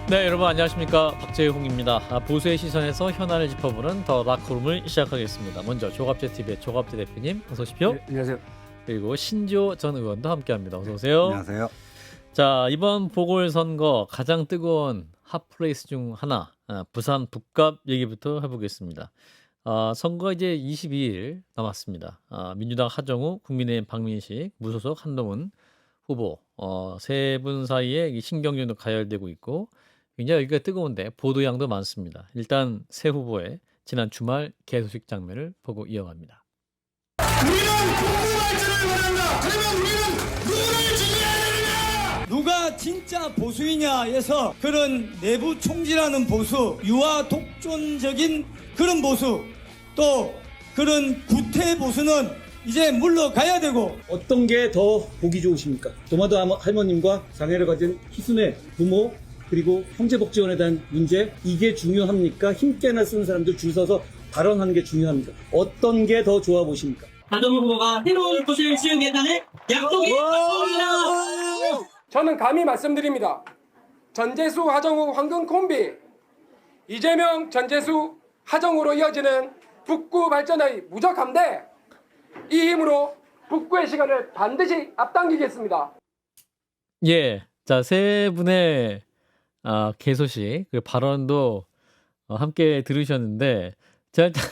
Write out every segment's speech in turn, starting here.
네, 여러분 안녕하십니까. 박재홍입니다. 보수의 시선에서 현안을 짚어보는 더 락룸을 시작하겠습니다. 먼저 조갑제TV의 조갑재 대표님 어서 오십시오. 네, 안녕하세요. 그리고 신지호 전 의원도 함께합니다. 어서 오세요. 안녕하세요. 자, 이번 보궐선거 가장 뜨거운 핫플레이스 중 하나, 부산 북갑 얘기부터 해보겠습니다. 선거 이제 22일 남았습니다. 민주당 하정우, 국민의힘 박민식, 무소속 한동훈 후보 세 분 사이에 이 신경전도 가열되고 있고 굉장히 여기가 뜨거운데 보도량도 많습니다. 일단 세 후보의 지난 주말 개소식 장면을 보고 이어갑니다. 우리는 국부 발전을 원한다. 그러면 우리는 누구를 지지해야 되느냐? 누가 진짜 보수이냐에서 그런 내부 총질하는 보수, 유아 독존적인 그런 보수, 또 그런 구태 보수는 이제 물러가야 되고. 어떤 게 더 보기 좋으십니까? 도마도 할머님과 장애를 가진 희순의 부모, 그리고 형제복지원에 대한 문제, 이게 중요합니까? 힘께나 쓰는 사람들 줄 서서 발언하는 게 중요합니까? 어떤 게 더 좋아 보십니까? 하정우 후보가 새로운 곳을 지으겠다는 약속이 있습니다. 저는 감히 말씀드립니다. 전재수, 하정우, 황금 콤비, 이재명, 전재수, 하정우로 이어지는 북구 발전의 무적함대, 이 힘으로 북구의 시간을 반드시 앞당기겠습니다. 예, 자, 세 분의 개소식 그 발언도 함께 들으셨는데 자, 일단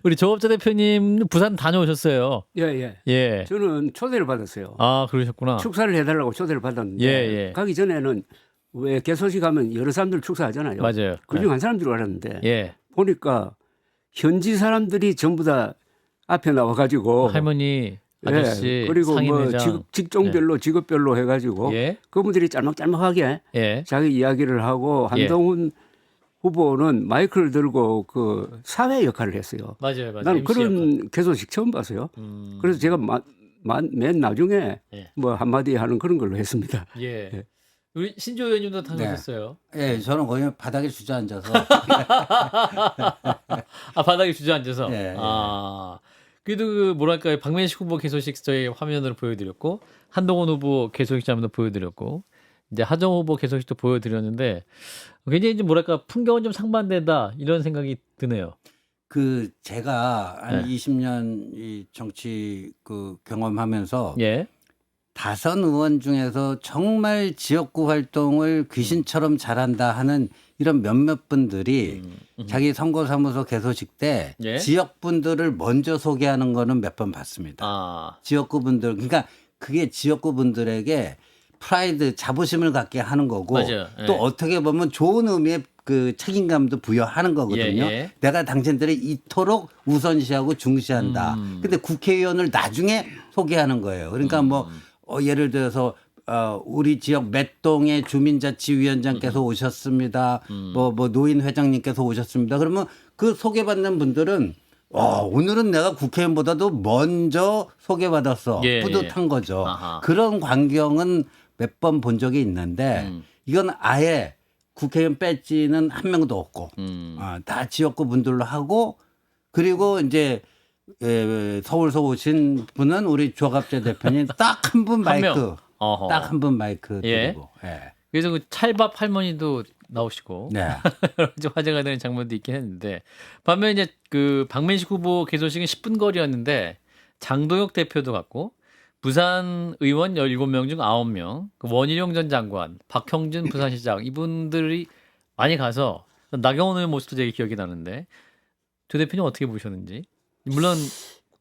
우리 조갑재 대표님 부산 다녀오셨어요. 예. 예. 저는 초대를 받았어요. 그러셨구나. 축사를 해달라고 초대를 받았는데 예. 가기 전에는 왜 개소식 하면 여러 사람들 축사하잖아요. 맞아요. 그중 한 사람 줄 알았는데 예. 보니까 현지 사람들이 전부 다 앞에 나와가지고 할머니, 아저씨, 예, 그리고 뭐 상임회장. 직종별로 직업별로 해가지고 예. 그분들이 짤막짤막하게 예. 자기 이야기를 하고 한동훈 후보는 마이크를 들고 그 사회 역할을 했어요. 맞아요. 나는 MC 그런 개소식 처음 봤어요. 그래서 제가 맨 나중에 예. 뭐 한마디 하는 그런 걸로 했습니다. 예. 예. 우리 신조 의원님도 다녀오셨어요. 예, 저는 거기 바닥에 주저앉아서. 바닥에 주저앉아서. 예. 그래도 그 뭐랄까요, 박민식 후보 개소식 저희 화면으로 보여드렸고 한동훈 후보 개소식 장면도 보여드렸고 이제 하정우 후보 개소식도 보여드렸는데 굉장히 좀 뭐랄까 풍경은 좀 상반된다 이런 생각이 드네요. 그 제가 한 네. 20년 이 정치 그 경험하면서 예. 다선 의원 중에서 정말 지역구 활동을 귀신처럼 잘한다 하는 이런 몇몇 분들이 자기 선거사무소 개소식 때 예. 지역분들을 먼저 소개하는 거는 몇 번 봤습니다. 지역구분들, 그러니까 그게 지역구분들에게 프라이드, 자부심을 갖게 하는 거고 맞아요. 예. 또 어떻게 보면 좋은 의미의 그 책임감도 부여하는 거거든요. 예. 내가 당신들을 이토록 우선시하고 중시한다. 근데 국회의원을 나중에 소개하는 거예요. 그러니까 뭐 예를 들어서 우리 지역 몇 동의 주민자치위원장께서 오셨습니다. 뭐 노인 회장님께서 오셨습니다. 그러면 그 소개받는 분들은 오늘은 내가 국회의원보다도 먼저 소개받았어. 예, 뿌듯한 거죠. 아하. 그런 광경은 몇 번 본 적이 있는데 이건 아예 국회의원 배지는 한 명도 없고 다 지역구 분들로 하고 그리고 이제 서울서 오신 분은 우리 조갑재 대표님 딱 한 분 마이크 딱 한 분 마이크 예. 들고 그래서 그 찰밥 할머니도 나오시고 네. 여러 가지 화제가 되는 장면도 있긴 했는데 반면에 이제 그 박민식 후보 개소식은 10분 거리였는데 장동혁 대표도 갔고 부산 의원 17명 중 9명, 그 원희룡 전 장관, 박형준 부산시장 이분들이 많이 가서 나경원 의원 모습도 되게 기억이 나는데 조 대표님 어떻게 보셨는지 물론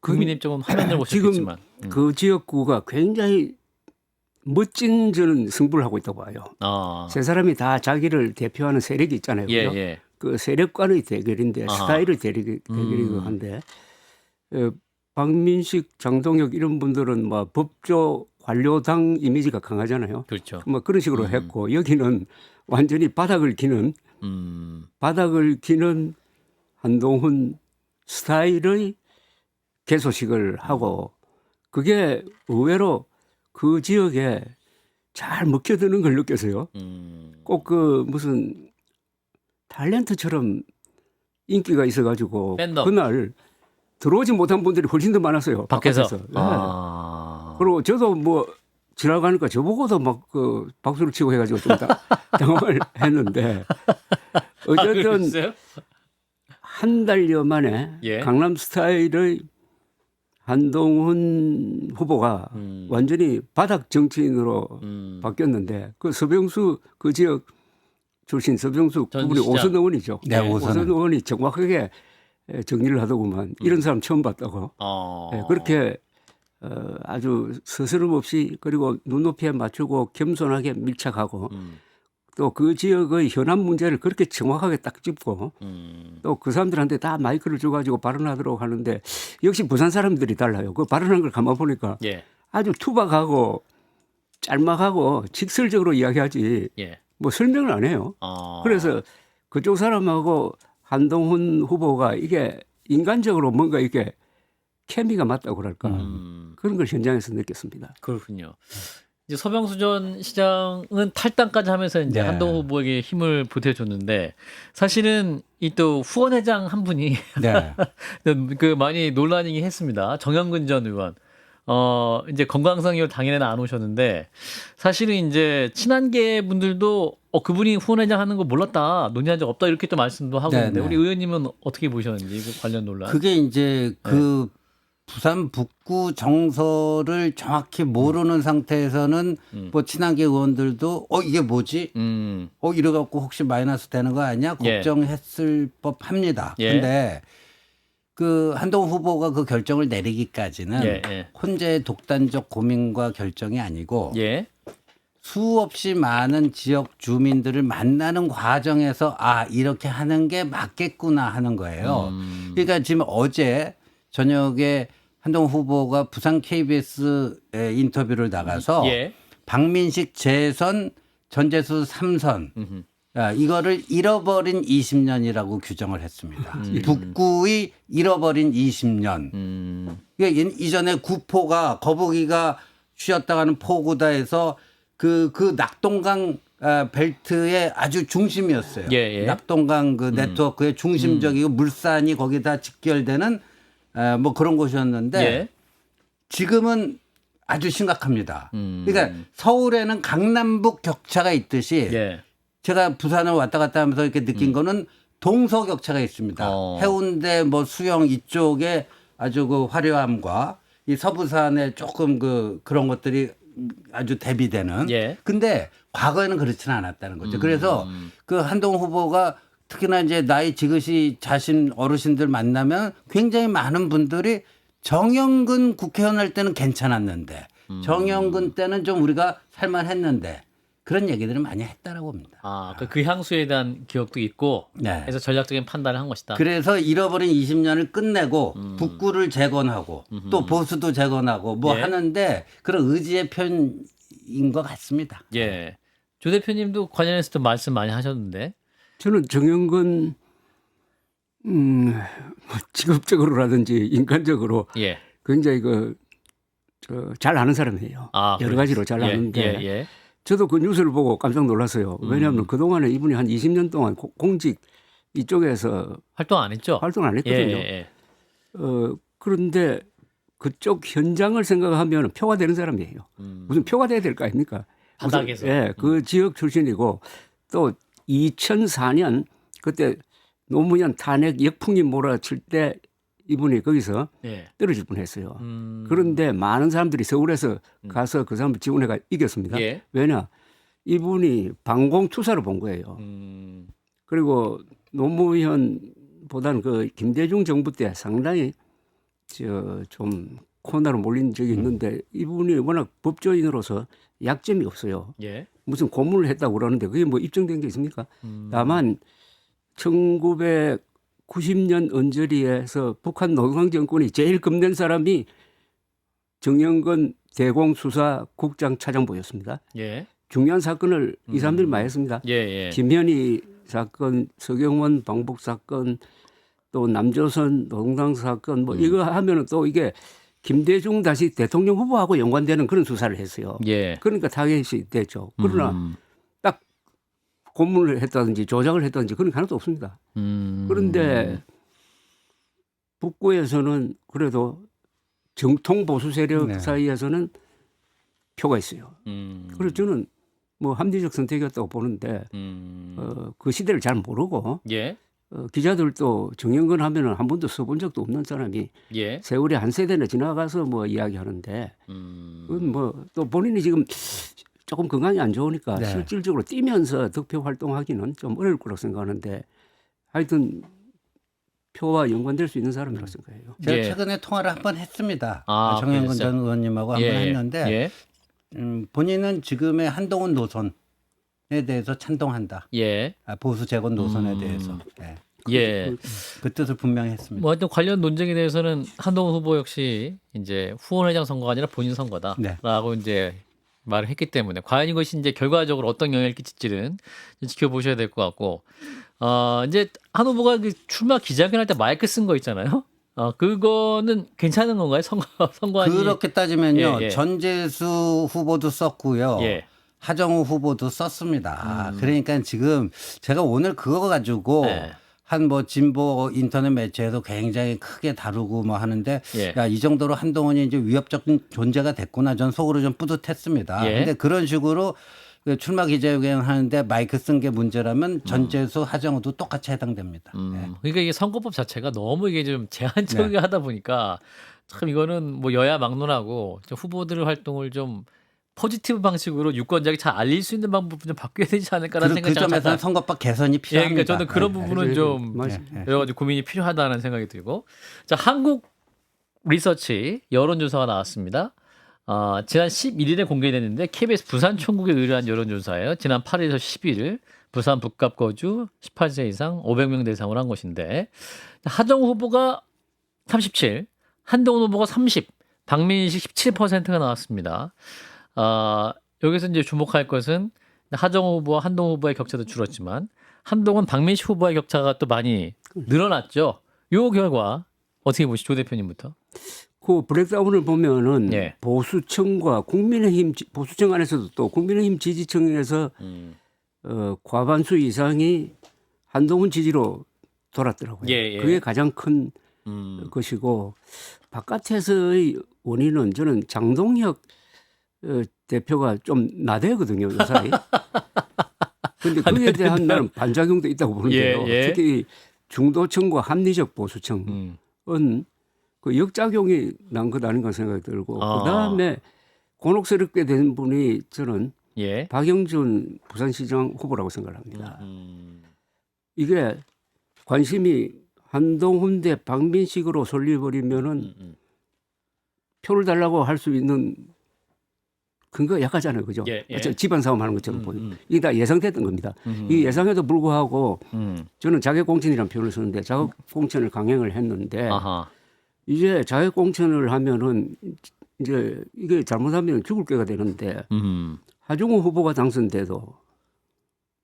국민의힘 쪽은 화면을 보셨겠지만 지금 그 지역구가 굉장히 멋진 저는 승부를 하고 있다고 봐요. 세 사람이 다 자기를 대표하는 세력이 있잖아요. 그죠? 예. 그 세력과의 대결인데 아하. 스타일의 대결이고 한데 박민식, 장동혁 이런 분들은 뭐 법조 관료당 이미지가 강하잖아요. 그렇죠. 뭐 그런 식으로 했고 여기는 완전히 바닥을 기는 한동훈 스타일의 개소식을 하고 그게 의외로 그 지역에 잘 먹혀드는 걸 느꼈어요. 꼭 그 무슨 탤런트처럼 인기가 있어가지고 팬덤. 그날 들어오지 못한 분들이 훨씬 더 많았어요. 밖에서. 바깥에서. 네. 그리고 저도 뭐 지나가니까 저보고도 막 그 박수를 치고 해가지고 좀 당황을 했는데 어쨌든 그랬어요? 한 달여 만에 예. 강남 스타일의 한동훈 후보가 완전히 바닥 정치인으로 바뀌었는데 그 서병수 그 지역 출신 서병수 전 그분이 시장. 오선 의원이죠. 네, 오선 의원이 정확하게 정리를 하더구만 이런 사람 처음 봤다고. 예, 그렇게 아주 스스럼없이 그리고 눈높이에 맞추고 겸손하게 밀착하고 또 그 지역의 현안 문제를 그렇게 정확하게 딱 짚고 또 그 사람들한테 다 마이크를 줘가지고 발언하도록 하는데 역시 부산 사람들이 달라요. 그 발언한 걸 가만 보니까 예. 아주 투박하고 짤막하고 직설적으로 이야기하지 예. 뭐 설명을 안 해요. 그래서 그쪽 사람하고 한동훈 후보가 이게 인간적으로 뭔가 이게 케미가 맞다고 그럴까 그런 걸 현장에서 느꼈습니다. 그렇군요. 이제 서병수 전 시장은 탈당까지 하면서 이제 네. 한동훈 후보에게 힘을 보태줬는데 사실은 이 또 후원회장 한 분이 네. 그 많이 논란이긴 했습니다. 정영근 전 의원. 이제 건강상 이유 당일에는 안 오셨는데 사실은 이제 친한계 분들도 그분이 후원회장 하는 거 몰랐다. 논의한 적 없다. 이렇게 또 말씀도 하고 네, 있는데 네. 우리 의원님은 어떻게 보셨는지 그 관련 논란. 그게 이제 그 부산 북구 정서를 정확히 모르는 상태에서는 뭐 친한계 의원들도 이게 뭐지? 이래갖고 혹시 마이너스 되는 거 아니야? 예. 걱정했을 법합니다. 예. 근데 그 한동훈 후보가 그 결정을 내리기까지는 예, 예. 혼자의 독단적 고민과 결정이 아니고 예. 수없이 많은 지역 주민들을 만나는 과정에서 이렇게 하는 게 맞겠구나 하는 거예요. 그러니까 지금 어제 저녁에 한동훈 후보가 부산 KBS에 인터뷰를 나가서 예. 박민식 재선, 전재수 3선 이거를 잃어버린 20년이라고 규정을 했습니다. 북구의 잃어버린 20년. 그러니까 이전에 구포가 거북이가 쉬었다가는 포구다 해서 그 낙동강 벨트의 아주 중심이었어요. 예, 예. 낙동강 그 네트워크의 중심적이고 물산이 거기다 직결되는 뭐 그런 곳이었는데 예. 지금은 아주 심각합니다. 그러니까 서울에는 강남북 격차가 있듯이 예. 제가 부산을 왔다 갔다 하면서 이렇게 느낀 거는 동서 격차가 있습니다. 해운대 뭐 수영 이쪽에 아주 그 화려함과 이 서부산에 조금 그런 것들이 아주 대비되는. 예. 근데 과거에는 그렇지는 않았다는 거죠. 그래서 그 한동훈 후보가 특히나 이제 나이 지긋이 자신 어르신들 만나면 굉장히 많은 분들이 정영근 국회의원 할 때는 괜찮았는데 정영근 때는 좀 우리가 살만했는데 그런 얘기들을 많이 했다라고 봅니다. 그 향수에 대한 기억도 있고 네. 그래서 전략적인 판단을 한 것이다. 그래서 잃어버린 20년을 끝내고 북구를 재건하고 또 보수도 재건하고 뭐 예. 하는데 그런 의지의 편인 것 같습니다. 예. 조 대표님도 관련해서도 말씀 많이 하셨는데. 저는 정영근 뭐 직업적으로라든지 인간적으로 예. 굉장히 잘 아는 사람이에요. 여러 가지로 잘 아는데 예. 저도 그 뉴스를 보고 깜짝 놀랐어요. 왜냐하면 그동안에 이분이 한 20년 동안 공직 이쪽에서 활동 안 했죠? 활동 안 했거든요. 예. 그런데 그쪽 현장을 생각하면 표가 되는 사람이에요. 무슨 표가 돼야 될 거 아닙니까? 바닥에서. 예, 그 지역 출신이고 또 2004년 그때 노무현 탄핵 역풍이 몰아칠 때 이분이 거기서 예. 떨어질 뻔했어요. 그런데 많은 사람들이 서울에서 가서 그 사람을 지원해가 이겼습니다. 예. 왜냐? 이분이 방공투사를 본 거예요. 그리고 노무현보다는 그 김대중 정부 때 상당히 좀 코너로 몰린 적이 있는데 이분이 워낙 법조인으로서 약점이 없어요. 예. 무슨 고문을 했다고 그러는데 그게 뭐 입증된 게 있습니까? 다만 1990년 언저리에서 북한 노동당 정권이 제일 겁낸 사람이 정영근 대공수사국장 차장보였습니다. 예. 중요한 사건을 이 사람들이 많이 했습니다. 예. 김현희 사건, 서경원 방북 사건, 또 남조선 노동당 사건 뭐 이거 하면은 또 이게 김대중 다시 대통령 후보하고 연관되는 그런 수사를 했어요. 예. 그러니까 타겟이 됐죠. 그러나 딱 고문을 했다든지 조작을 했다든지 그런 게 하나도 없습니다. 그런데 북구에서는 그래도 정통 보수 세력 네. 사이에서는 표가 있어요. 그래서 저는 뭐 합리적 선택이었다고 보는데 그 시대를 잘 모르고 예. 기자들도 정영근 하면은 한 번도 써본 적도 없는 사람이 예. 세월이 한 세대나 지나가서 뭐 이야기하는데 그건 뭐 또 본인이 지금 조금 건강이 안 좋으니까 네. 실질적으로 뛰면서 득표 활동하기는 좀 어려울 거라고 생각하는데 하여튼 표와 연관될 수 있는 사람이라고 생각해요. 제가 예. 최근에 통화를 한 번 했습니다. 아, 정영근 그랬어요? 전 의원님하고 한 번 했는데 예. 본인은 지금의 한동훈 노선에 대해서 찬동한다. 예. 보수 재건 노선에 대해서. 네. 예. 그 뜻을 분명히 했습니다. 뭐 하여튼 관련 논쟁에 대해서는 한동훈 후보 역시 이제 후원회장 선거가 아니라 본인 선거다라고 이제 말을 했기 때문에 과연 이것이 이제 결과적으로 어떤 영향을 끼칠지는 지켜보셔야 될 것 같고 이제 한 후보가 그 출마 기자회견 할 때 마이크 쓴 거 있잖아요. 그거는 괜찮은 건가요? 선거안이 그렇게 따지면요. 예. 전재수 후보도 썼고요. 예. 하정우 후보도 썼습니다. 그러니까 지금 제가 오늘 그거 가지고 네. 한 뭐 진보 인터넷 매체에서 굉장히 크게 다루고 뭐 하는데 예. 야, 이 정도로 한동훈이 이제 위협적인 존재가 됐구나. 전 속으로 좀 뿌듯했습니다. 예. 근데 그런 식으로 그 출마 기자회견 하는데 마이크 쓴 게 문제라면 전재수 하정우도 똑같이 해당됩니다. 네. 그러니까 이게 선거법 자체가 너무 이게 좀 제한적이게 하다 보니까 참 이거는 뭐 여야 막론하고 좀 후보들 활동을 좀 포지티브 방식으로 유권자에게 잘 알릴 수 있는 방법을 좀 바뀌어야 되지 않을까라는 그 생각이 점에서는 잠깐. 선거법 개선이 예, 필요합니다. 그러니까 저는 그런 네. 부분은 좀 맞습니다. 여러 가지 고민이 필요하다는 생각이 들고 자 한국 리서치 여론조사가 나왔습니다. 지난 11일에 공개됐는데 KBS 부산총국에 의뢰한 여론조사예요. 지난 8일에서 11일 부산 북값 거주 18세 이상 500명 대상으로 한 것인데 하정우 후보가 37, 한동훈 후보가 30, 박민식 17%가 나왔습니다. 여기서 이제 주목할 것은 하정우 후보와 한동훈 후보의 격차도 줄었지만 한동훈, 박민식 후보의 격차가 또 많이 늘어났죠. 요 결과 어떻게 보시죠, 조 대표님부터? 그 브렉다운을 보면은 예. 보수층과 국민의힘 보수층 안에서도 또 국민의힘 지지층에서 과반수 이상이 한동훈 지지로 돌았더라고요. 예. 그게 가장 큰 것이고 바깥에서의 원인은 저는 장동혁 대표가 좀 나대거든요, 요사이. 근데 그에 대한 나는 반작용도 있다고 보는데요. 예. 특히 중도층과 합리적 보수층은 그 역작용이 난 것 아닌가 생각이 들고 그다음에 곤혹스럽게 된 분이 저는 예. 박영준 부산시장 후보라고 생각을 합니다. 이게 관심이 한동훈 대 박민식으로 쏠려버리면은 표를 달라고 할 수 있는 근거가 약하잖아요. 그죠? 예. 집안 싸움 하는 것처럼 보입니다. 이게 다 예상됐던 겁니다. 이 예상에도 불구하고 저는 자객공천이라는 표현을 쓰는데 자객공천을 강행을 했는데 아하. 이제 자객공천을 하면은 이제 이게 잘못하면 죽을 죄가 되는데 하정우 후보가 당선돼도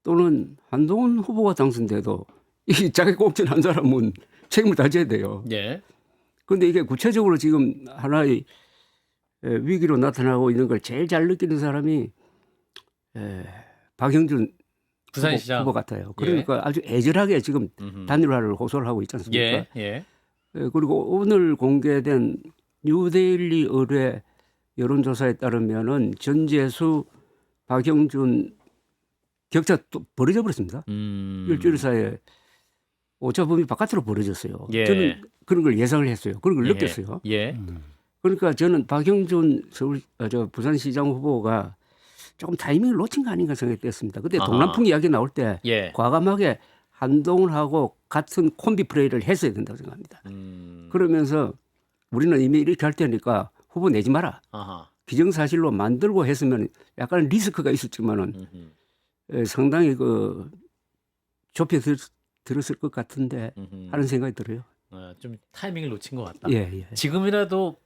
또는 한동훈 후보가 당선돼도 이 자객공천 한 사람은 책임을 다져야 돼요. 예. 그런데 이게 구체적으로 지금 하나의 위기로 나타나고 있는 걸 제일 잘 느끼는 사람이 박영준 부산시장 후보 같아요. 그러니까 아주 애절하게 지금 단일화를 호소를 하고 있지 않습니까? 예. 그리고 오늘 공개된 뉴데일리 의뢰 여론조사에 따르면은 전재수, 박영준 격차 또 벌어져 버렸습니다. 일주일 사이에 오차범위 바깥으로 벌어졌어요. 예. 저는 그런 걸 예상을 했어요. 그런 걸 느꼈어요. 예. 그러니까 저는 박영준 부산시장 후보가 조금 타이밍을 놓친 거 아닌가 생각했습니다. 그때 동남풍 이야기 나올 때 예. 과감하게 한동훈하고 같은 콤비 플레이를 했어야 된다고 생각합니다. 그러면서 우리는 이미 이렇게 할 테니까 후보 내지 마라. 아하. 기정사실로 만들고 했으면 약간 리스크가 있었지만은 상당히 그 좁혀 들었을 것 같은데 하는 생각이 들어요. 좀 타이밍을 놓친 것 같다. 예. 지금이라도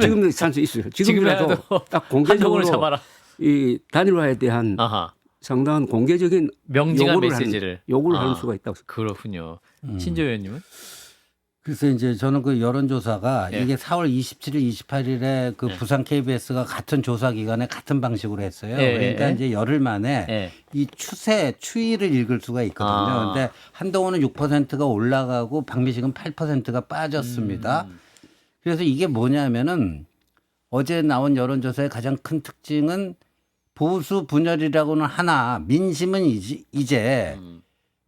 지금도 찬스 있어요. 지금이라도 딱 한동훈을 공개적으로 잡아라. 이 단일화에 대한 아하. 상당한 공개적인 명징한 요구를 메시지를 요구를 할 수가 있다고 생각합니다. 그렇군요. 신재 의원님은? 그래서 이제 저는 그 여론조사가 예. 이게 4월 27일, 28일에 그 부산 KBS가 같은 조사 기간에 같은 방식으로 했어요. 그러니까 이제 열흘 만에 이 추이를 읽을 수가 있거든요. 근데 한동훈은 6%가 올라가고 박민식은 8%가 빠졌습니다. 그래서 이게 뭐냐면은 어제 나온 여론조사의 가장 큰 특징은 보수 분열이라고는 하나 민심은 이제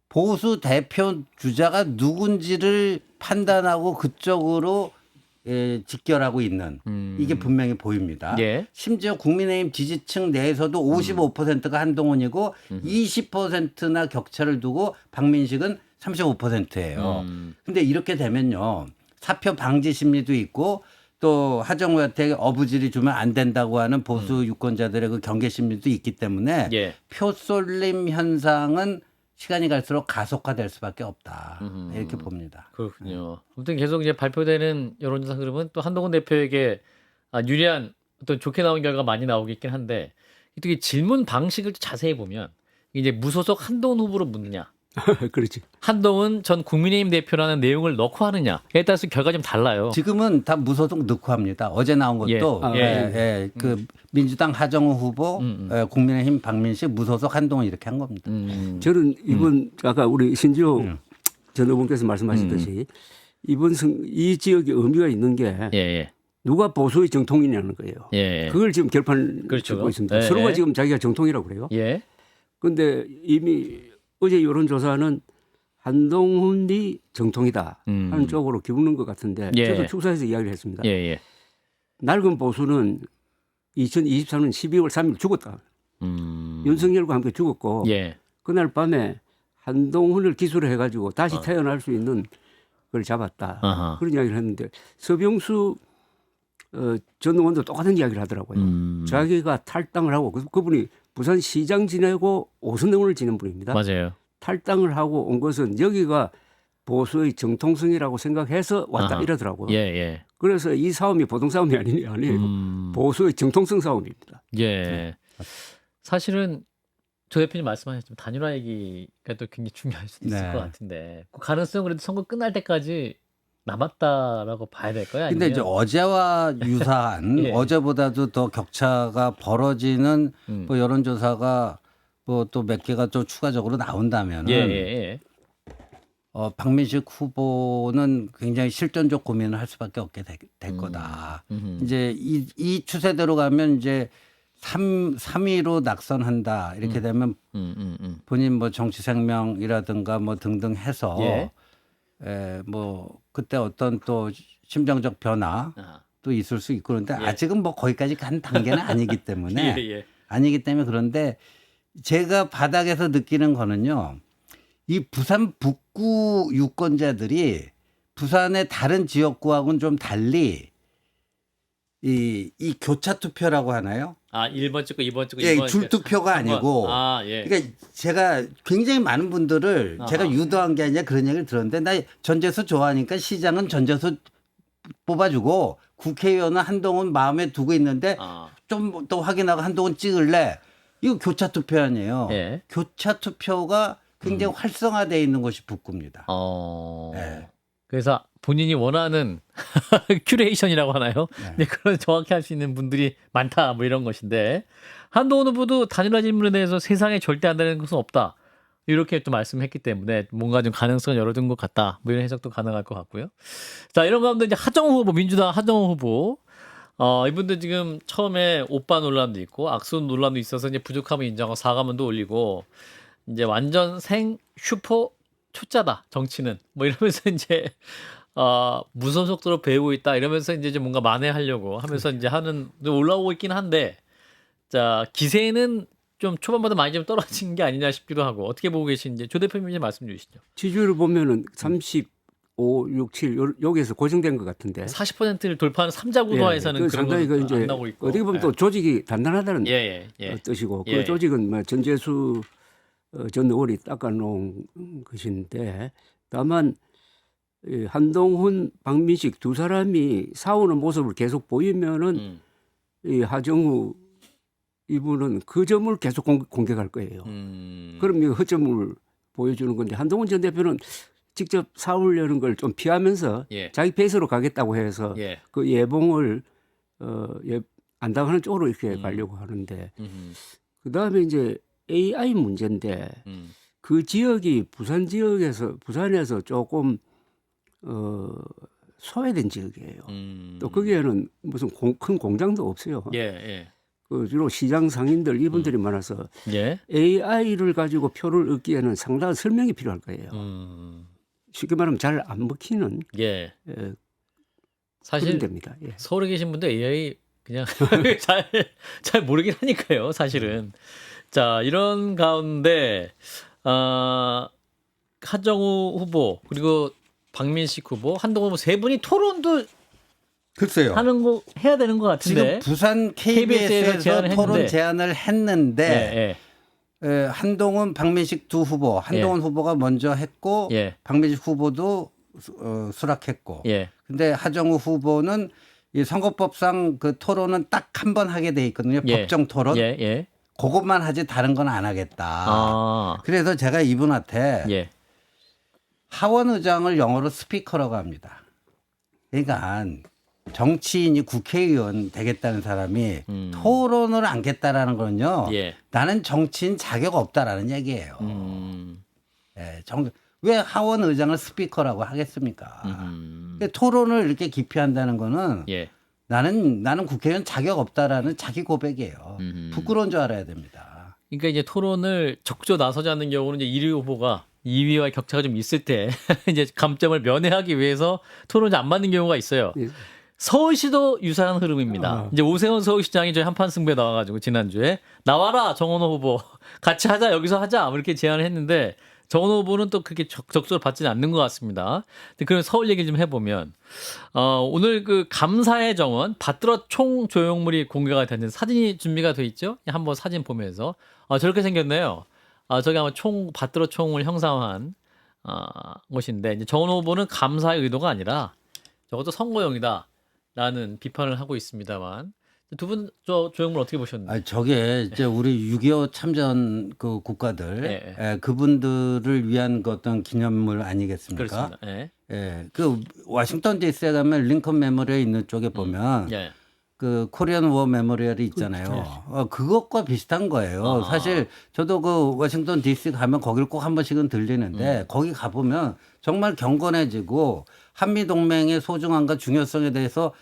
보수 대표 주자가 누군지를 판단하고 그쪽으로 직결하고 있는 이게 분명히 보입니다. 예. 심지어 국민의힘 지지층 내에서도 55%가 한동훈이고 20%나 격차를 두고 박민식은 35%예요. 근데 이렇게 되면요. 사표 방지 심리도 있고 또 하정우한테 어부지리 주면 안 된다고 하는 보수 유권자들의 그 경계 심리도 있기 때문에 예. 표 쏠림 현상은 시간이 갈수록 가속화될 수밖에 없다. 이렇게 봅니다. 그렇군요. 아무튼 계속 이제 발표되는 여론조사 흐름은 또 한동훈 대표에게 유리한 어떤 좋게 나온 결과가 많이 나오겠긴 한데 이렇게 질문 방식을 자세히 보면 이제 무소속 한동훈 후보로 묻느냐, 그렇지. 한동훈 전 국민의힘 대표라는 내용을 넣고 하느냐에 따라서 결과가 좀 달라요. 지금은 다 무소속 넣고 합니다. 어제 나온 것도 그 민주당 하정우 후보, 국민의힘 박민식, 무소속 한동훈 이렇게 한 겁니다. 저는 이번 아까 우리 신지호 전 의원께서 말씀하셨듯이 이번 이 지역에 의미가 있는 게 예. 누가 보수의 정통이냐는 거예요. 예. 그걸 지금 결판을 그렇죠. 짓고 있습니다. 예. 서로가 지금 자기가 정통이라고 그래요. 예. 그런데 이미 어제 여론조사는 한동훈이 정통이다 하는 쪽으로 기우는 것 같은데 예. 저도 축사에서 이야기를 했습니다. 예. 낡은 보수는 2023년 12월 3일 죽었다. 윤석열과 함께 죽었고 예. 그날 그날 밤에 한동훈을 기술을 해가지고 다시 태어날 수 있는 걸 잡았다. 아하. 그런 이야기를 했는데 서병수 전 의원도 똑같은 이야기를 하더라고요. 자기가 탈당을 하고 그분이 부산시장 지내고 오선의원을 지낸 분입니다. 맞아요. 탈당을 하고 온 것은 여기가 보수의 정통성이라고 생각해서 왔다 아하. 이러더라고요. 예. 그래서 이 싸움이 보통 싸움이 아니에요. 보수의 정통성 싸움입니다. 예. 사실은 조 대표님 말씀하셨지만 단일화 얘기가 또 굉장히 중요할 수도 있을 네. 것 같은데 그 가능성은 그래도 선거 끝날 때까지 남았다라고 봐야 될 거야. 근데 이제 어제와 유사한 예. 어제보다도 더 격차가 벌어지는 뭐 여론조사가 뭐 또 몇 개가 또 추가적으로 나온다면은 예. 박민식 후보는 굉장히 실전적 고민을 할 수밖에 없게 될 거다. 이제 이 추세대로 가면 이제 3위로 낙선한다 이렇게 되면 본인 뭐 정치 생명이라든가 뭐 등등 해서 예. 뭐 그때 어떤 또 심정적 변화도 있을 수 있고 그런데 아직은 뭐 거기까지 간 단계는 아니기 때문에 예. 아니기 때문에 그런데 제가 바닥에서 느끼는 거는요. 이 부산 북구 유권자들이 부산의 다른 지역구하고는 좀 달리 이 교차 투표라고 하나요? 1번 찍고 2번 찍고 예, 2번 줄 투표가 아니고. 예. 그러니까 제가 굉장히 많은 분들을 제가 아하. 유도한 게 아니라 그런 얘기를 들었는데 나 전재수 좋아하니까 시장은 전재수 뽑아주고 국회의원은 한동훈 마음에 두고 있는데 좀 더 확인하고 한동훈 찍을래? 이거 교차 투표 아니에요. 예. 교차 투표가 굉장히 활성화되어 있는 것이 북구입니다. 네. 그래서 본인이 원하는 큐레이션이라고 하나요? 네. 그런 정확히 할 수 있는 분들이 많다 뭐 이런 것인데 한동훈 후보도 단일화 질문에 대해서 세상에 절대 안 되는 것은 없다 이렇게 또 말씀했기 때문에 뭔가 좀 가능성을 열어둔 것 같다 뭐 이런 해석도 가능할 것 같고요. 자 이런 가운데 이제 하정우 후보 민주당 하정우 후보 이분도 지금 처음에 오빠 논란도 있고 악수 논란도 있어서 이제 부족함을 인정하고 사과문도 올리고 이제 완전 생 슈퍼 초짜다 정치는 뭐 이러면서 이제 무소속도로 배우고 있다 이러면서 이제 좀 뭔가 만회하려고 하면서 이제 하는 올라오고 있긴 한데 자 기세는 좀 초반보다 많이 좀 떨어진 게 아니냐 싶기도 하고 어떻게 보고 계신지 조 대표님 이제 말씀 주시죠. 지지율을 보면은 35, 6, 7 여기에서 고정된 것 같은데 40%를 돌파하는 3자 구도에서는 그 그런 상당히 그 건 이제 안 나오고 있고 어떻게 보면 또 조직이 단단하다는 예. 뜻이고 예. 그 조직은 뭐 전재수 전 의원이 닦아놓은 것인데 다만 이 한동훈, 박민식 두 사람이 싸우는 모습을 계속 보이면은 이 하정우 이분은 그 점을 계속 공격할 거예요. 그럼 이 허점을 보여주는 건데 한동훈 전 대표는 직접 싸우려는 걸 좀 피하면서 자기 페이스로 가겠다고 해서 그 예봉을 안 당하는 쪽으로 이렇게 가려고 하는데 그 다음에 이제 AI 문제인데 그 지역이 부산에서 조금 소외된 지역이에요. 또 거기에는 무슨 큰 공장도 없어요. 예, 예. 그 주로 시장 상인들 이분들이 많아서 예. AI를 가지고 표를 얻기에는 상당한 설명이 필요할 거예요. 쉽게 말하면 잘 안 먹히는 예. 그런 사실 데입니다. 예. 서울에 계신 분들 AI 그냥 잘 모르긴 하니까요, 사실은. 자, 이런 가운데 하정우 후보 그리고 박민식 후보, 한동훈 후보 세 분이 토론도 글쎄요. 하는 거 해야 되는 것 같은데. 지금 부산 KBS 에서 KBS에서 제안을 토론 했는데. 제안을 했는데 예, 예. 한동훈, 박민식 두 후보, 한동훈 후보가 먼저 했고 예. 박민식 후보도 수락했고. 예. 근데 하정우 후보는 이 선거법상 그 토론은 딱 한 번 하게 돼 있거든요. 예. 법정 토론. 예, 예. 그것만 하지 다른 건 안 하겠다. 아. 그래서 제가 이분한테 예. 하원 의장을 영어로 스피커라고 합니다. 그러니까 정치인이 국회의원 되겠다는 사람이 토론을 안겠다라는 거는요. 예. 나는 정치인 자격 없다라는 얘기예요. 예, 왜 하원 의장을 스피커라고 하겠습니까? 토론을 이렇게 깊이 한다는 거는 예. 나는 국회의원 자격 없다라는 자기 고백이에요. 부끄러운 줄 알아야 됩니다. 그러니까 이제 토론을 적극 나서지 않는 경우는 이제 1위 후보가 2위와의 격차가 좀 있을 때 이제 감점을 면회하기 위해서 토론이 안 맞는 경우가 있어요. 예. 서울시도 유사한 흐름입니다. 이제 오세훈 서울시장이 저희 한판 승부에 나와가지고 지난주에 나와라 정원호 후보 같이 하자 여기서 하자 뭐 이렇게 제안을 했는데 정원호 후보는 또 그렇게 적극적으로 받지는 않는 것 같습니다. 그럼 서울 얘기를 좀 해보면 오늘 그 감사의 정원 받들어 총 조형물이 공개가 됐는데 사진이 준비가 돼 있죠? 한번 사진 보면서 저렇게 생겼네요. 저기 아마 받들어 총을 형상화한 것인데 이제 정원호 후보는 감사의 의도가 아니라 저것도 선거용이다라는 비판을 하고 있습니다만 두 분 저 조형물 어떻게 보셨나요? 저게 이제 우리 6.25 참전 그 국가들 예. 그분들을 위한 그 어떤 기념물 아니겠습니까? 그렇습니다. 예. 예. 그 워싱턴 DC에 가면 링컨 메모리얼 있는 쪽에 보면 예. 그 코리안 워 메모리얼이 있잖아요. 그것과 비슷한 거예요. 사실 저도 그 워싱턴 DC 가면 거길 꼭 한 번씩은 들리는데 거기 가보면 정말 경건해지고 한미 동맹의 소중함과 중요성에 대해서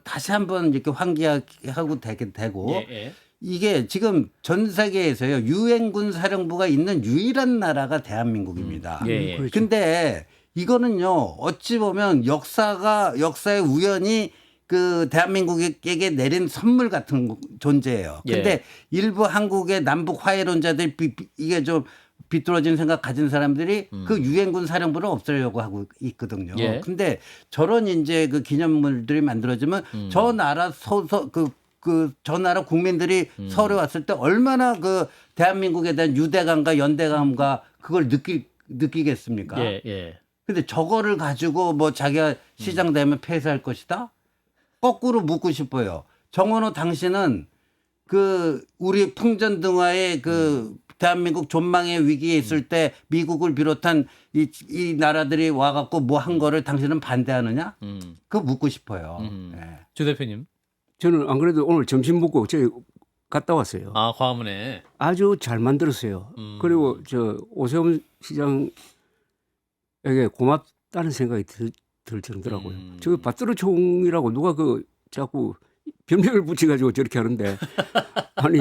다시 한번 이렇게 환기하고 되고 예, 예. 이게 지금 전 세계에서요 유엔군 사령부가 있는 유일한 나라가 대한민국입니다. 예, 예. 근데 이거는요 어찌 보면 역사의 우연히 그 대한민국에게 내린 선물 같은 존재예요. 근데 예. 일부 한국의 남북 화해론자들 이게 좀 비뚤어진 생각 가진 사람들이 그 유엔군 사령부를 없애려고 하고 있거든요. 예. 근데 저런 이제 그 기념물들이 만들어지면 저 나라 저 나라 국민들이 서울에 왔을 때 얼마나 그 대한민국에 대한 유대감과 연대감과 그걸 느끼겠습니까? 예, 예. 근데 저거를 가지고 뭐 자기가 시장 되면 폐쇄할 것이다? 거꾸로 묻고 싶어요. 정원호 당신은 그 우리 풍전등화의 그 대한민국 존망의 위기에 있을 때 미국을 비롯한 이 나라들이 와갖고 뭐 한 거를 당신은 반대하느냐? 그거 묻고 싶어요. 네. 주 대표님. 저는 안 그래도 오늘 점심 먹고 저기 갔다 왔어요. 광화문에. 아주 잘 만들었어요. 그리고 저 오세훈 시장에게 고맙다는 생각이 들 정도라고요. 저 받들어 총이라고 누가 그 자꾸 별명을 붙여가지고 저렇게 하는데 아니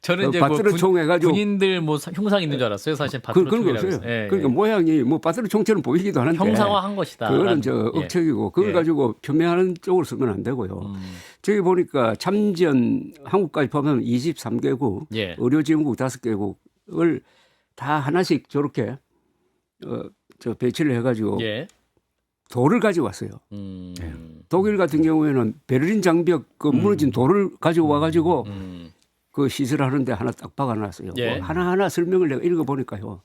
저는 이제 받들어 총 해가지고 군인들 뭐 흉상 있는 줄 알았어요. 사실 그런 거 받들어 없어요. 총이라고. 예, 그러니까 모양이 뭐 받들어 총처럼 보이기도 하는데 형상화한 것이다. 그거는 저 예. 억측이고 그걸 예. 가지고 표명하는 쪽으로 쓰면 안 되고요. 저기 보니까 참전 한국까지 포함하면 23개국 예. 의료지원국 5개국을 다 하나씩 저렇게 저 배치를 해가지고 예. 돌을 가지고 왔어요. 독일 같은 경우에는 베를린 장벽 그 무너진 돌을 가지고 와가지고 그 시설하는데 하나 딱 박아놨어요. 예. 뭐 하나하나 설명을 내가 읽어보니까요.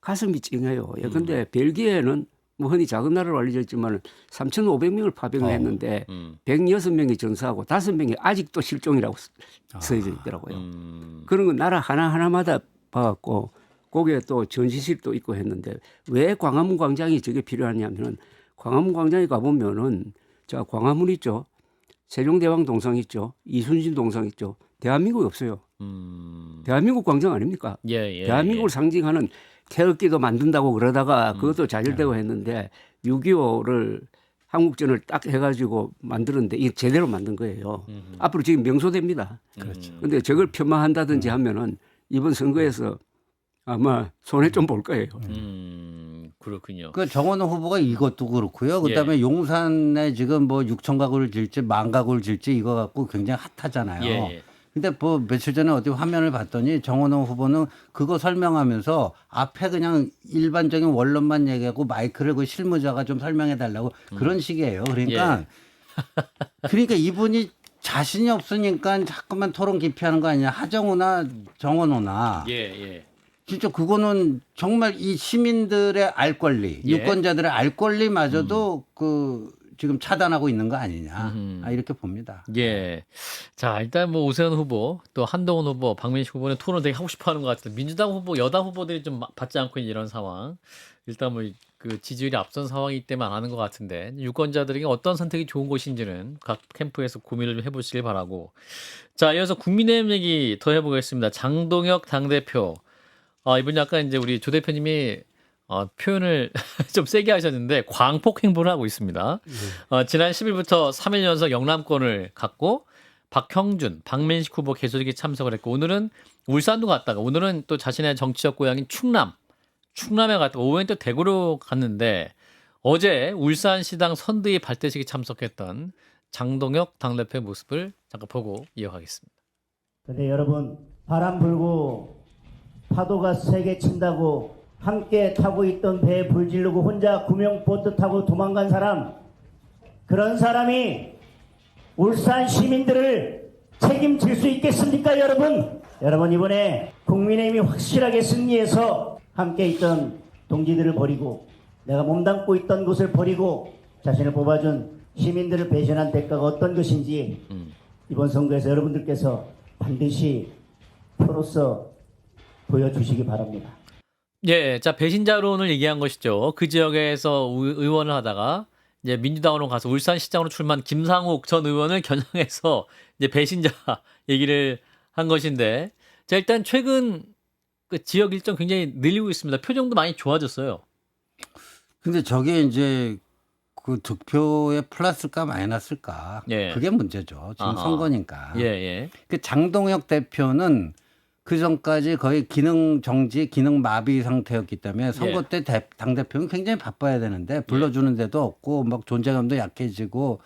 가슴이 찡해요. 예컨대 벨기에는 뭐 흔히 작은 나라로 알려져 있지만 3,500명을 파병을 했는데 106명이 전사하고 5명이 아직도 실종이라고 써져 있더라고요. 그런 거 나라 하나하나마다 봐갖고 거기에 또 전시실도 있고 했는데 왜 광화문 광장이 저게 필요하냐면은 광화문 광장에 가보면은 자 광화문 있죠. 세종대왕 동상 있죠. 이순신 동상 있죠. 대한민국이 없어요. 대한민국 광장 아닙니까? 예, 예, 대한민국을 상징하는 태극기도 만든다고 그러다가 그것도 좌절되고 했는데 6.25를 한국전을 딱 해가지고 만들었는데 이게 제대로 만든 거예요. 앞으로 지금 명소됩니다. 그렇죠. 근데 저걸 폄하한다든지 하면은 이번 선거에서 아마 손해 좀 볼 거예요. 그렇군요. 그 정원호 후보가 이것도 그렇고요. 그다음에 용산에 지금 뭐 6천 가구를 질지 10,000 가구를 질지 이거 갖고 굉장히 핫하잖아요. 예. 근데 뭐 며칠 전에 어디 화면을 봤더니 정원호 후보는 그거 설명하면서 앞에 그냥 일반적인 원론만 얘기하고 마이크를 그 실무자가 좀 설명해 달라고 그런 식이에요. 그러니까 그러니까 이분이 자신이 없으니까 자꾸만 토론 기피하는 거 아니냐. 하정우나 정원호나 예. 진짜 그거는 정말 이 시민들의 알 권리, 예. 유권자들의 알 권리마저도 그 지금 차단하고 있는 거 아니냐. 이렇게 봅니다. 예. 자, 일단 뭐 오세훈 후보, 또 한동훈 후보, 박민식 후보는 토론 되게 하고 싶어 하는 것 같은데 민주당 후보, 여당 후보들이 좀 받지 않고 있는 이런 상황. 일단 뭐 그 지지율이 앞선 상황이기 때문에 안 하는 것 같은데 유권자들에게 어떤 선택이 좋은 것인지는 각 캠프에서 고민을 좀 해보시길 바라고. 자, 이어서 국민의힘 얘기 더 해보겠습니다. 장동혁 당대표. 이분 약간 이제 우리 조 대표님이 표현을 좀 세게 하셨는데 광폭 행보를 하고 있습니다. 지난 10일부터 3일 연속 영남권을 갔고 박형준, 박민식 후보 개소식에 참석을 했고 오늘은 울산도 갔다가 오늘은 또 자신의 정치적 고향인 충남에 갔다가 오후엔 또 대구로 갔는데 어제 울산시당 선대위 발대식에 참석했던 장동혁 당대표의 모습을 잠깐 보고 이어가겠습니다. 근데 여러분 바람 불고 파도가 세게 친다고 함께 타고 있던 배에 불 지르고 혼자 구명보트 타고 도망간 사람, 그런 사람이 울산 시민들을 책임질 수 있겠습니까 여러분? 여러분 이번에 국민의힘이 확실하게 승리해서 함께 있던 동지들을 버리고 내가 몸담고 있던 곳을 버리고 자신을 뽑아준 시민들을 배신한 대가가 어떤 것인지 이번 선거에서 여러분들께서 반드시 표로서 보여주시기 바랍니다. 예, 자 배신자로 오늘 얘기한 것이죠. 그 지역에서 의원을 하다가 이제 민주당으로 가서 울산시장으로 출마한 김상욱 전 의원을 겨냥해서 이제 배신자 얘기를 한 것인데, 자 일단 최근 그 지역 일정 굉장히 늘리고 있습니다. 표정도 많이 좋아졌어요. 근데 저게 이제 그 득표에 플러스일까 마이너스일까? 예. 그게 문제죠. 지금 선거니까. 예. 그 장동혁 대표는 그 전까지 거의 기능 정지, 기능 마비 상태였기 때문에 선거 때 당대표는 굉장히 바빠야 되는데 불러주는 데도 없고 막 존재감도 약해지고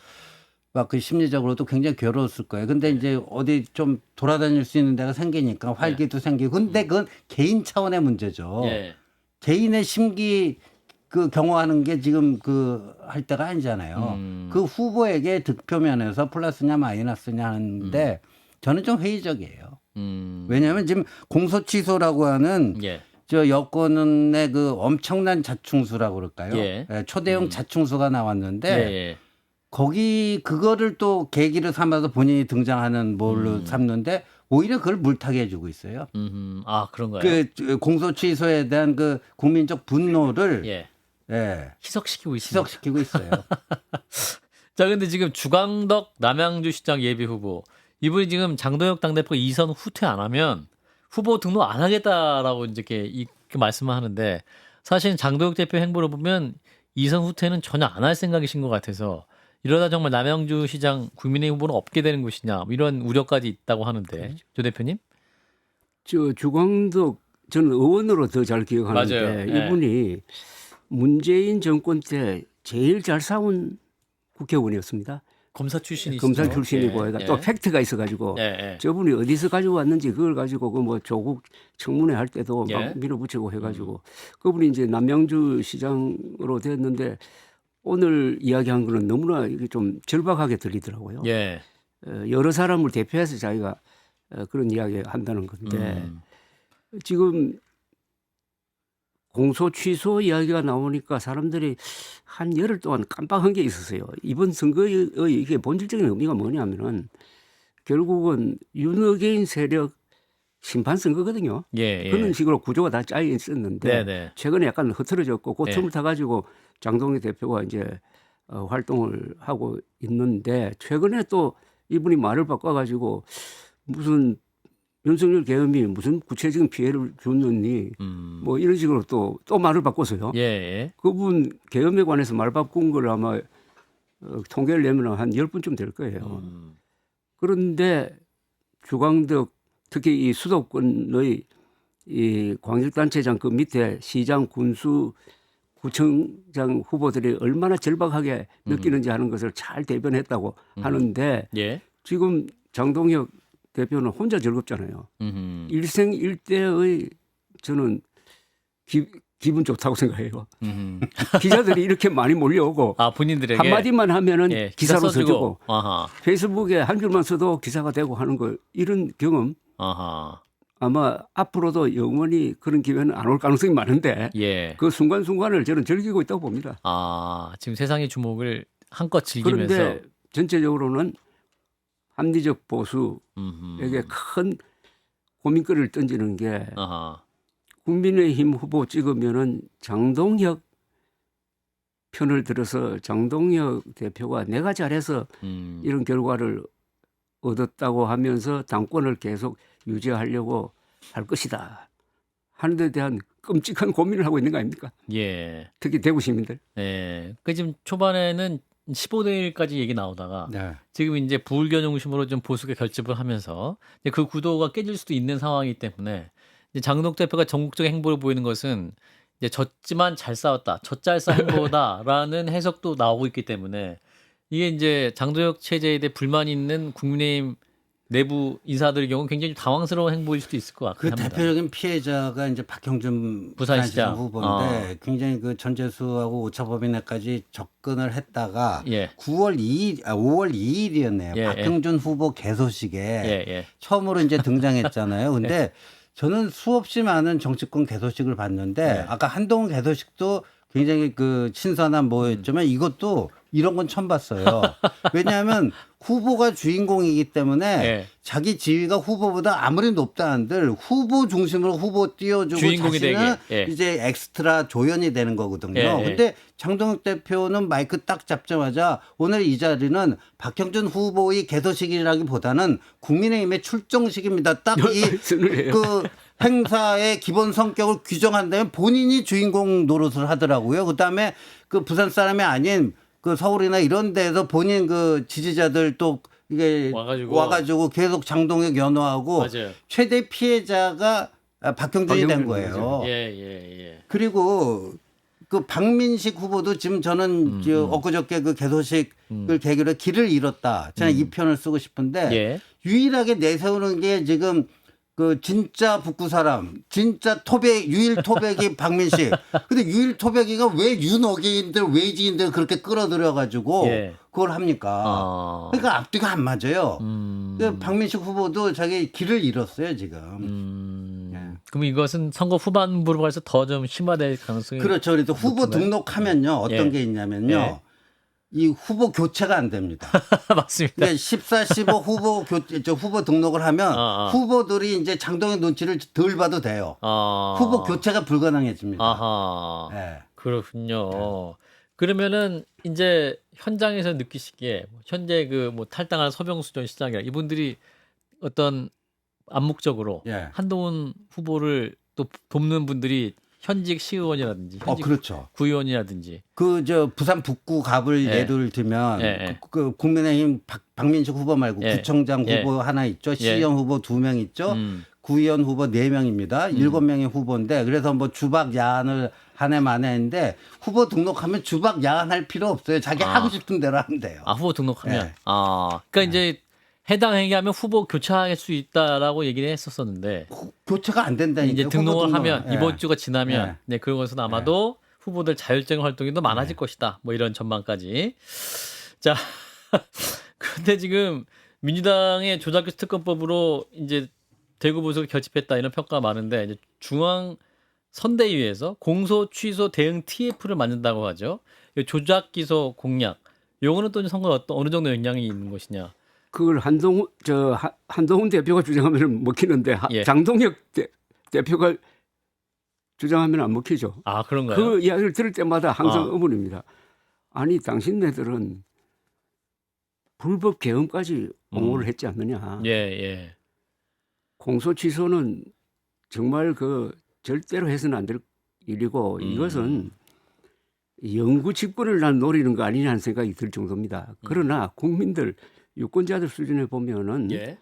막 그 심리적으로도 굉장히 괴로웠을 거예요. 근데 이제 어디 좀 돌아다닐 수 있는 데가 생기니까 활기도 생기고. 근데 그건 개인 차원의 문제죠. 개인의 심기 그 경호하는 게 지금 그 할 때가 아니잖아요. 그 후보에게 득표면에서 플러스냐 마이너스냐 하는데 저는 좀 회의적이에요. 왜냐하면 지금 공소 취소라고 하는 저 여권의 그 엄청난 자충수라고 그럴까요? 초대형 자충수가 나왔는데 거기 그거를 또 계기를 삼아서 본인이 등장하는 뭘로 삼는데 오히려 그걸 물타게 해주고 있어요. 그런가요? 그 공소 취소에 대한 그 국민적 분노를 희석시키고 있습니다. 희석시키고 있어요. 자, 근데 지금 주광덕 남양주시장 예비 후보 이분이 지금 장동혁 당대표가 2선 후퇴 안 하면 후보 등록 안 하겠다라고 이렇게 말씀을 하는데 사실 장동혁 대표 행보를 보면 2선 후퇴는 전혀 안 할 생각이신 것 같아서 이러다 정말 남양주시장 국민의힘 후보는 없게 되는 것이냐 이런 우려까지 있다고 하는데 조 대표님? 저 주광덕 저는 의원으로 더 잘 기억하는데 맞아요. 이분이 문재인 정권 때 제일 잘 싸운 국회의원이었습니다. 검사 출신이시죠. 검사 출신이고 또 팩트가 있어가지고 저분이 어디서 가지고 왔는지 그걸 가지고 그 뭐 조국 청문회 할 때도 막 밀어붙이고 해가지고 그분이 이제 남양주 시장으로 됐는데 오늘 이야기한 거는 너무나 이게 좀 절박하게 들리더라고요. 여러 사람을 대표해서 자기가 그런 이야기 한다는 건데 지금 공소 취소 이야기가 나오니까 사람들이 한 열흘 동안 깜빡한 게 있었어요. 이번 선거의 이게 본질적인 의미가 뭐냐면은 결국은 윤어게인 세력 심판 선거거든요. 그런 식으로 구조가 다 짜여 있었는데 최근에 약간 흐트러졌고 그 틈을 타가지고 장동혁 대표가 이제 활동을 하고 있는데 최근에 또 이분이 말을 바꿔가지고 무슨 윤석열 계엄이 무슨 구체적인 피해를 줬느니 뭐 이런 식으로 또 말을 바꿔서요. 그분 계엄에 관해서 말 바꾼 걸 아마 통계를 내면 한 10분쯤 될 거예요. 그런데 주광덕 특히 이 수도권의 이 광역단체장 그 밑에 시장, 군수, 구청장 후보들이 얼마나 절박하게 느끼는지 하는 것을 잘 대변했다고 하는데 예. 지금 장동혁 대표는 혼자 즐겁잖아요. 일생일대의 저는 기분 좋다고 생각해요. 기자들이 이렇게 많이 몰려오고 아, 본인들에게 한마디만 하면은 예, 기사로 써주고. 써주고 아하. 페이스북에 한 줄만 써도 기사가 되고 하는 거 이런 경험 아하. 아마 앞으로도 영원히 그런 기회는 안 올 가능성이 많은데 예. 그 순간순간을 저는 즐기고 있다고 봅니다. 아, 지금 세상의 주목을 한껏 즐기면서 그런데 전체적으로는 합리적 보수에게 큰 고민거리를 던지는 게 아하. 국민의힘 후보 찍으면은 장동혁 편을 들어서 장동혁 대표가 내가 잘해서 이런 결과를 얻었다고 하면서 당권을 계속 유지하려고 할 것이다 하는 데 대한 끔찍한 고민을 하고 있는 거 아닙니까? 예. 특히 대구 시민들. 예. 그 지금 초반에는 15대 1까지 얘기 나오다가 네. 지금 이제 부울견 중심으로 좀 보수가 결집을 하면서 이제 그 구도가 깨질 수도 있는 상황이기 때문에 이제 장동혁 대표가 전국적인 행보를 보이는 것은 이제 졌지만 잘 싸웠다, 젖잘싸 행보다라는 해석도 나오고 있기 때문에 이게 이제 장동혁 체제에 대해 불만이 있는 국민의힘 내부 인사들의 경우 굉장히 당황스러운 행보일 수도 있을 것 그 같긴 합니다. 대표적인 피해자가 이제 박형준 부산시장. 후보인데 굉장히 그 전재수하고 오차범위내까지 접근을 했다가 예. 5월 2일이었네요. 예, 박형준 후보 개소식에 예. 처음으로 이제 등장했잖아요. 근데 저는 수없이 많은 정치권 개소식을 봤는데 아까 한동훈 개소식도 굉장히 그 신선한 뭐였지만 이것도 이런 건 처음 봤어요. 왜냐하면 후보가 주인공이기 때문에 예. 자기 지위가 후보보다 아무리 높다 한들 후보 중심으로 후보 띄워주고 주인공이 자신은 되게. 예. 이제 엑스트라 조연이 되는 거거든요. 예. 근데 장동혁 대표는 마이크 딱 잡자마자 오늘 이 자리는 박형준 후보의 개소식이라기보다는 국민의힘의 출정식입니다. 딱 이 그 행사의 기본 성격을 규정한다면 본인이 주인공 노릇을 하더라고요. 그다음에 그 부산 사람이 아닌 그 서울이나 이런 데서 본인 그 지지자들 또 이게 와가지고 계속 장동혁 연호하고 맞아요. 최대 피해자가 박형준이 된 거예요. 예. 그리고 그 박민식 후보도 지금 저는 엊그저께 그 개소식을 계기로 길을 잃었다. 저는 이 편을 쓰고 싶은데 예. 유일하게 내세우는 게 지금 그 진짜 북구 사람, 진짜 토백, 유일 토백이 박민식. 근데 유일 토백이가 왜 윤어게인들, 외지인들 그렇게 끌어들여가지고 그걸 합니까? 그러니까 앞뒤가 안 맞아요. 박민식 후보도 자기 길을 잃었어요 지금. 그럼 이것은 선거 후반부로 가서 더 좀 심화될 가능성이 그렇죠. 그래서 후보 높은가요? 등록하면요 어떤 게 있냐면요. 이 후보 교체가 안 됩니다. 맞습니다. 그러니까 14, 15 후보 등록을 하면 후보들이 이제 장동혁 눈치를 덜 봐도 돼요. 후보 교체가 불가능해집니다. 아하. 네. 그렇군요. 그러면은 이제 현장에서 느끼시기에 현재 그 뭐 탈당한 서병수 전 시장이라 이분들이 어떤 암묵적으로 한동훈 후보를 또 돕는 분들이 현직 시의원이라든지 현직 그렇죠. 구의원이라든지 그 저 부산 북구 갑을 예를 들면 그 국민의힘 박민식 후보 말고 구청장 후보 하나 있죠. 시의원 후보 2명 있죠. 구의원 후보 4명입니다. 7명의 후보인데 그래서 뭐 주박 야한을 한 해 만에 했는데 후보 등록하면 주박 야한할 필요 없어요. 자기 하고 싶은 대로 하면 돼요. 후보 등록하면 그러니까 이제 해당 행위하면 후보 교체할 수 있다라고 얘기를 했었었는데 교체가 안 된다니까. 이제 등록을 하면 이번 주가 지나면 그런 것은 아마도 후보들 자율적 활동이 더 많아질 것이다. 뭐 이런 전망까지. 자, 그런데 지금 민주당의 조작규 특검법으로 이제 대구 보수를 결집했다 이런 평가가 많은데 이제 중앙 선대위에서 공소 취소 대응 TF를 만든다고 하죠. 조작 기소 공약. 요거는 또 선거에 어느 정도 영향이 있는 것이냐. 그걸 한동훈 대표가 주장하면 먹히는데 장동혁 대표가 주장하면 안 먹히죠. 아, 그런가요? 그 이야기를 들을 때마다 항상 의문입니다. 아니 당신네들은 불법 계엄까지 옹호를 했지 않느냐. 공소 취소는 정말 그 절대로 해서는 안 될 일이고 이것은 영구 집권을 난 노리는 거 아니냐는 생각이 들 정도입니다. 그러나 국민들 유권자들 수준에 보면은 예.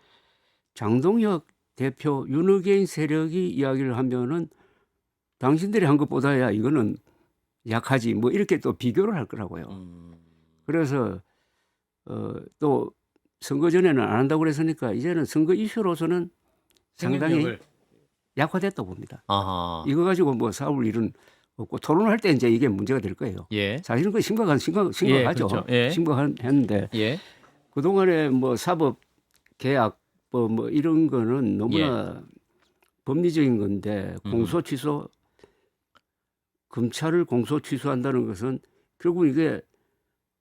장동혁 대표 윤호개인 세력이 이야기를 하면은 당신들이 한 것보다야 이거는 약하지 뭐 이렇게 또 비교를 할 거라고요. 그래서 또 선거 전에는 안 한다고 그랬으니까 이제는 선거 이슈로서는 상당히 생명력을. 약화됐다고 봅니다. 아하. 이거 가지고 뭐 싸울 일은 없고 토론할 때 이제 이게 문제가 될 거예요. 예. 사실은 그 심각하죠. 그렇죠. 예. 심각했는데 예. 그동안에 뭐 사법 계약법 뭐 이런 거는 너무나 법리적인 건데 공소 취소 검찰을 공소 취소한다는 것은 결국 이게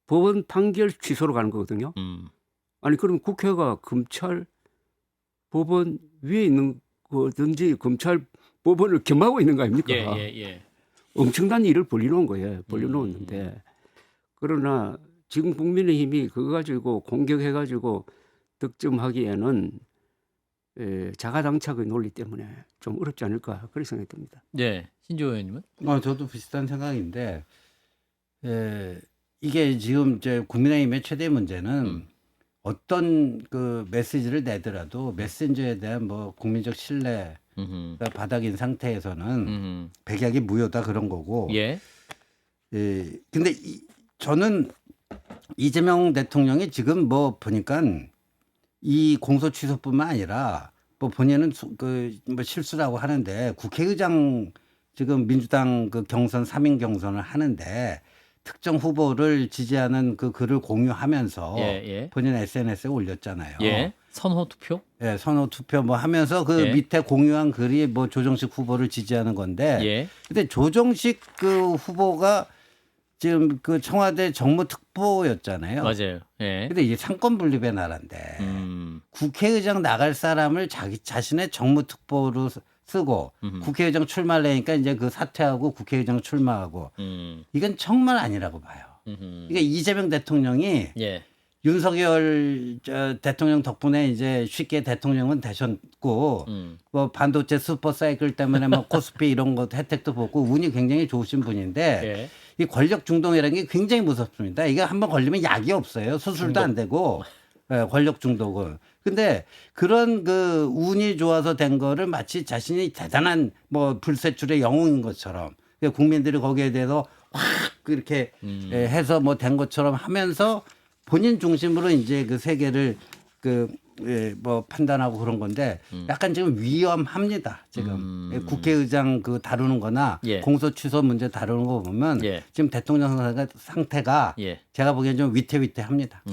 법원 판결 취소로 가는 거거든요. 아니 그럼 국회가 검찰 법원 위에 있는 거든지 검찰 법원을 겸하고 있는 거 아닙니까? 예. 엄청난 일을 벌려놓은 거예요. 벌려놓았는데 그러나 지금 국민의힘이 그거 가지고 공격해가지고 득점하기에는 자가당착의 논리 때문에 좀 어렵지 않을까 그렇게 생각이 듭니다. 예. 신조 의원님은? 저도 비슷한 생각인데 이게 지금 이제 국민의힘의 최대 문제는 어떤 그 메시지를 내더라도 메신저에 대한 뭐 국민적 신뢰가 바닥인 상태에서는 백약이 무효다 그런 거고. 예. 근데 저는 이재명 대통령이 지금 뭐 보니까 이 공소 취소뿐만 아니라 뭐 본인은 뭐 실수라고 하는데 국회의장 지금 민주당 그 경선 3인 경선을 하는데 특정 후보를 지지하는 그 글을 공유하면서 본인 SNS에 올렸잖아요. 예. 선호 투표? 예, 선호 투표 뭐 하면서 그 밑에 공유한 글이 뭐 조정식 후보를 지지하는 건데. 근데 조정식 그 후보가 지금 그 청와대 정무특보였잖아요. 맞아요. 예. 근데 이게 상권 분립의 나라인데 국회의장 나갈 사람을 자신의 정무특보로 쓰고 국회의장 출마하려니까 이제 그 사퇴하고 국회의장 출마하고 이건 정말 아니라고 봐요. 그러니까 이재명 대통령이 윤석열 대통령 덕분에 이제 쉽게 대통령은 되셨고 뭐 반도체 슈퍼사이클 때문에 뭐 코스피 이런 것 혜택도 보고 운이 굉장히 좋으신 분인데 이 권력 중독이라는 게 굉장히 무섭습니다. 이게 한번 걸리면 약이 없어요. 수술도 안 되고 권력 중독은. 근데 그런 그 운이 좋아서 된 거를 마치 자신이 대단한 뭐 불세출의 영웅인 것처럼 국민들이 거기에 대해서 확 이렇게 해서 뭐 된 것처럼 하면서 본인 중심으로 이제 그 세계를 뭐 판단하고 그런 건데 약간 지금 위험합니다. 지금 국회의장 그 다루는 거나 공소 취소 문제 다루는 거 보면 지금 대통령 상태가 제가 보기엔 좀 위태위태합니다.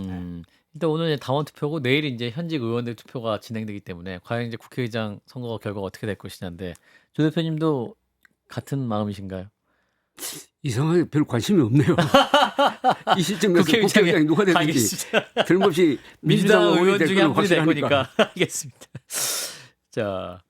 일단 오늘 당원 투표고 내일 이제 현직 의원들 투표가 진행되기 때문에 과연 이제 국회의장 선거 결과가 어떻게 될 것이냐인데 조 대표님도 같은 마음이신가요? 이상하게 별 관심이 없네요. 이 시점에서 국회의장이 누가 되든지 틀림없이 민주당 의원 의원이 중에 한 분이 될 확실하니까. 거니까 알겠습니다. 자,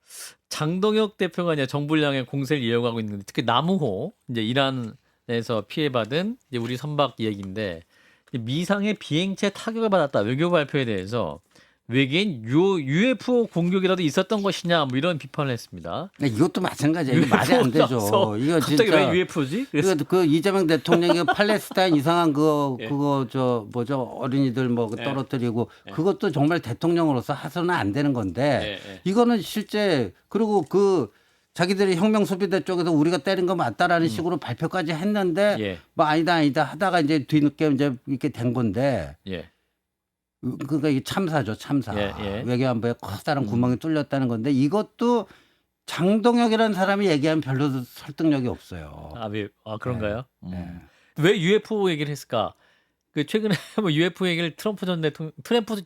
장동혁 대표가 이제 정부를 향해 공세를 이어가고 있는데 특히 남우호 이제 이란에서 피해받은 이제 우리 선박 얘기인데 미상의 비행체 타격을 받았다 외교 발표에 대해서 외계인 UFO 공격이라도 있었던 것이냐 뭐 이런 비판을 했습니다. 이것도 마찬가지예요. 이거 말이 안 되죠. 이거 갑자기 진짜 왜 UFO지? 그 이재명 대통령이 팔레스타인 이상한 그거 저 뭐죠 어린이들 뭐 떨어뜨리고 그것도 정말 대통령으로서 해서는 안 되는 건데 이거는 실제 그리고 그 자기들이 혁명 소비대 쪽에서 우리가 때린 거 맞다라는 식으로 발표까지 했는데 뭐 아니다 하다가 이제 뒤늦게 이제 이렇게 된 건데. 그러니까 이게 참사죠, 참사. 외교안보에 커다란 구멍이 뚫렸다는 건데 이것도 장동혁이라는 사람이 얘기하면 별로 설득력이 없어요. 그런가요? 왜 UFO 얘기를 했을까? 그 최근에 뭐 UFO 얘기를 트럼프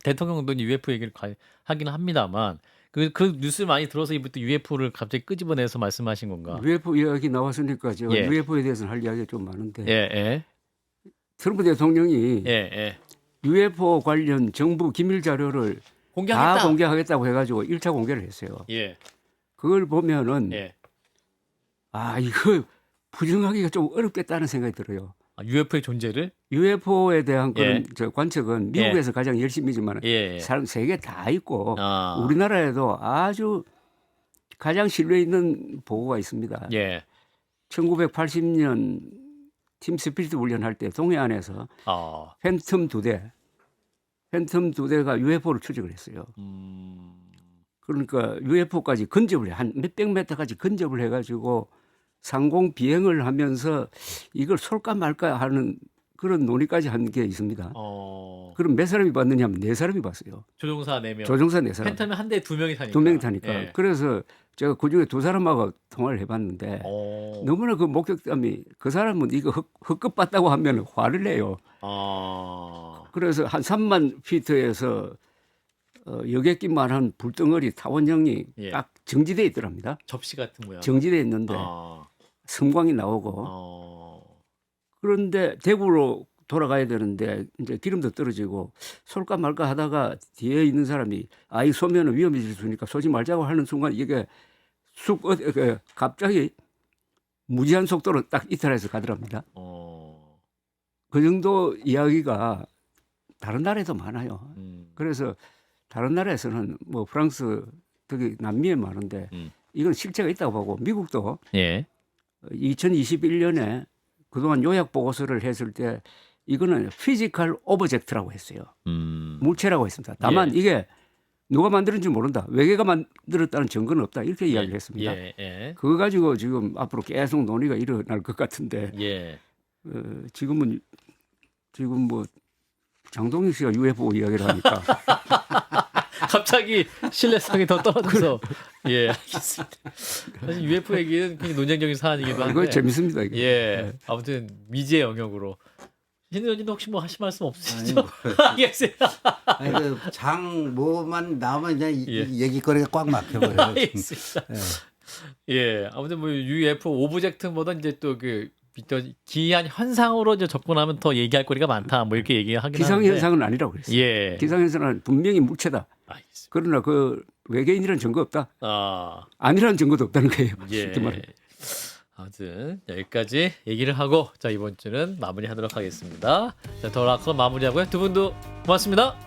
대통령도 UFO 얘기를 하긴 합니다만 그 뉴스를 많이 들어서 이부터 UFO를 갑자기 끄집어내서 말씀하신 건가? UFO 이야기 나왔으니까 제가 UFO에 대해서는 할 이야기가 좀 많은데 트럼프 대통령이 UFO 관련 정부 기밀 자료를 다 공개하겠다고 해가지고 1차 공개를 했어요. 그걸 보면은 이거 부정하기가 좀 어렵겠다는 생각이 들어요. UFO의 존재를? UFO에 대한 그런 저 관측은 미국에서 가장 열심히지만 세계 다 있고 우리나라에도 아주 가장 신뢰 있는 보고가 있습니다. 1980년 팀 스피릿 훈련할 때 동해안에서 아. 팬텀 2대가 UFO를 추적을 했어요. 그러니까 UFO까지 근접을 해. 한 몇백 미터까지 근접을 해가지고 상공 비행을 하면서 이걸 쏠까 말까 하는 그런 논의까지 한 게 있습니다. 그럼 몇 사람이 봤느냐 하면 4사람이 봤어요. 조종사 4명. 조종사 4사람. 팬텀이 한 대에 2명이 타니까. 2명이 타니까. 예. 그래서 제가 그중에 2사람하고 통화를 해봤는데 너무나 그 목격담이 그 사람은 이거 헛급 봤다고 하면 화를 내요. 그래서 한 3만 피트에서 여객기만한 불덩어리 타원형이 예. 딱 정지되어 있더랍니다. 접시 같은 모양. 정지되어 있는데 섬광이 나오고 그런데 대구로 돌아가야 되는데 이제 기름도 떨어지고 쏠까 말까 하다가 뒤에 있는 사람이 이 쏘면 위험해질 수 있으니까 쏘지 말자고 하는 순간 이게 갑자기 무지한 속도로 딱 이탈해서 가더랍니다. 그 정도 이야기가 다른 나라에도 많아요. 그래서 다른 나라에서는 뭐 프랑스 특히 남미에 많은데 이건 실체가 있다고 보고 미국도 예. 2021년에 그동안 요약 보고서를 했을 때 이거는 피지컬 오브젝트라고 했어요. 물체라고 했습니다. 다만 예. 이게 누가 만들었는지 모른다. 외계가 만들었다는 증거는 없다. 이렇게 이야기를 했습니다. 예. 그거 가지고 지금 앞으로 계속 논의가 일어날 것 같은데 예. 지금 뭐 장동익 씨가 UFO 이야기를 하니까 갑자기 신뢰성이 더 떨어져서 예, 알겠습니다. 사실 UFO 얘기는 굉장히 논쟁적인 사안이기도 한데. 그거 재밌습니다. 이게. 예. 아무튼 미지의 영역으로. 신 의원님도 혹시 뭐 하실 말씀 없으시죠? 알겠습니다. 아니, 장 뭐만 나오면 그냥 예. 얘기거리가 꽉 막혀버려요. 알겠습니다. 예. 아무튼 뭐 UFO 오브젝트보다 이제 또 그 기이한 현상으로 이제 접근하면 더 얘기할 거리가 많다. 뭐 이렇게 얘기하긴 하는데. 기상현상은 아니라고 그랬어요. 예. 기상현상은 분명히 물체다. 알겠습니다. 그러나 그 외계인이라는 증거 없다. 아. 아니라는 증거도 없다는 거예요. 예. 쉽게 말해. 아무튼 여기까지 얘기를 하고 자 이번 주는 마무리하도록 하겠습니다. 자 더라커 마무리하고요. 두 분도 고맙습니다.